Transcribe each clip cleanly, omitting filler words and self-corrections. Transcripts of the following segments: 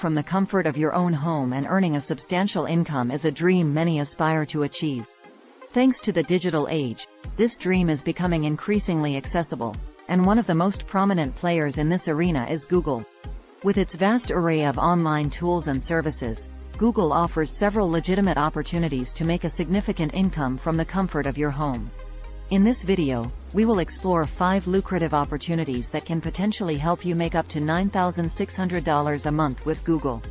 from the comfort of your own home and earning a substantial income is a dream many aspire to achieve. Thanks to the digital age, this dream is becoming increasingly accessible, and one of the most prominent players in this arena is Google. With its vast array of online tools and services, Google offers several legitimate opportunities to make a significant income from the comfort of your home. In this video, we will explore 5 lucrative opportunities that can potentially help you make up to $9,600 a month with Google.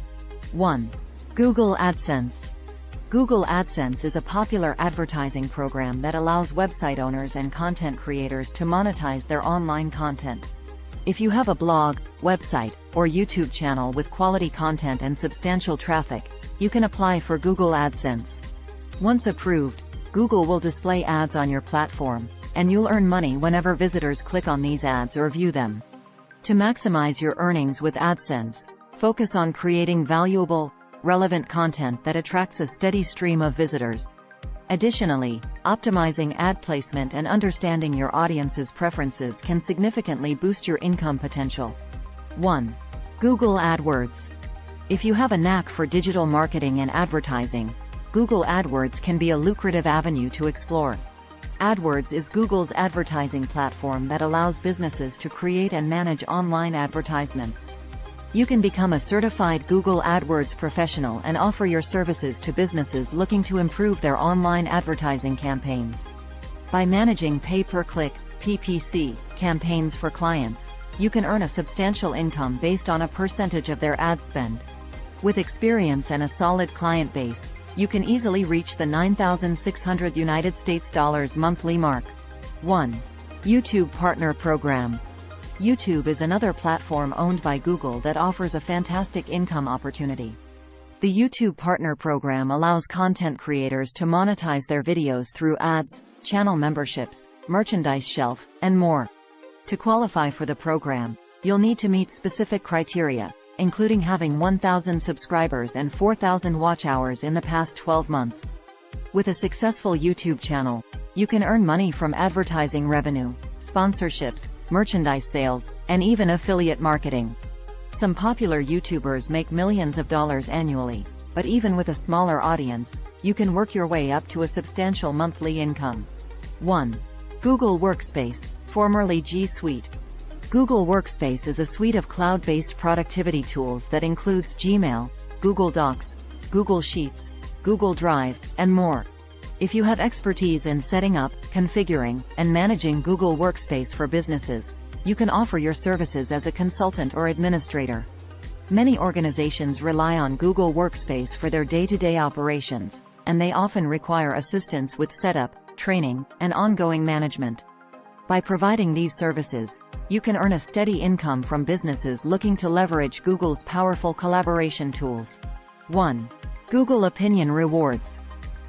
1. Google AdSense. Google AdSense is a popular advertising program that allows website owners and content creators to monetize their online content. If you have a blog, website, or YouTube channel with quality content and substantial traffic, you can apply for Google AdSense. Once approved, Google will display ads on your platform, and you'll earn money whenever visitors click on these ads or view them. To maximize your earnings with AdSense, focus on creating valuable, relevant content that attracts a steady stream of visitors. Additionally, optimizing ad placement and understanding your audience's preferences can significantly boost your income potential. 1. Google AdWords. If you have a knack for digital marketing and advertising, Google AdWords can be a lucrative avenue to explore. AdWords is Google's advertising platform that allows businesses to create and manage online advertisements. You can become a certified Google AdWords professional and offer your services to businesses looking to improve their online advertising campaigns. By managing pay-per-click campaigns for clients, you can earn a substantial income based on a percentage of their ad spend. With experience and a solid client base, you can easily reach the $9,600 monthly mark. 1. YouTube Partner Program. YouTube is another platform owned by Google that offers a fantastic income opportunity. The YouTube Partner Program allows content creators to monetize their videos through ads, channel memberships, merchandise shelf, and more. To qualify for the program, you'll need to meet specific criteria, including having 1,000 subscribers and 4,000 watch hours in the past 12 months. With a successful YouTube channel, you can earn money from advertising revenue, sponsorships, merchandise sales, and even affiliate marketing. Some popular YouTubers make millions of dollars annually, but even with a smaller audience, you can work your way up to a substantial monthly income. 1. Google Workspace, formerly G Suite. Google Workspace is a suite of cloud-based productivity tools that includes Gmail, Google Docs, Google Sheets, Google Drive, and more. If you have expertise in setting up, configuring, and managing Google Workspace for businesses, you can offer your services as a consultant or administrator. Many organizations rely on Google Workspace for their day-to-day operations, and they often require assistance with setup, training, and ongoing management. By providing these services, you can earn a steady income from businesses looking to leverage Google's powerful collaboration tools. 1. Google Opinion Rewards.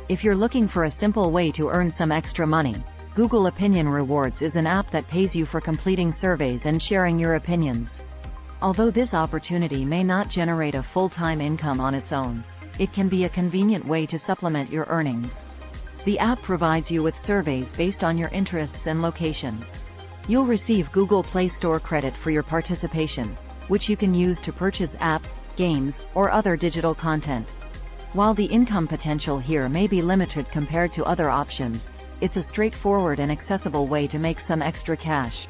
If you're looking for a simple way to earn some extra money, Google Opinion Rewards is an app that pays you for completing surveys and sharing your opinions. Although this opportunity may not generate a full-time income on its own, it can be a convenient way to supplement your earnings. The app provides you with surveys based on your interests and location. You'll receive Google Play Store credit for your participation, which you can use to purchase apps, games, or other digital content. While the income potential here may be limited compared to other options, it's a straightforward and accessible way to make some extra cash.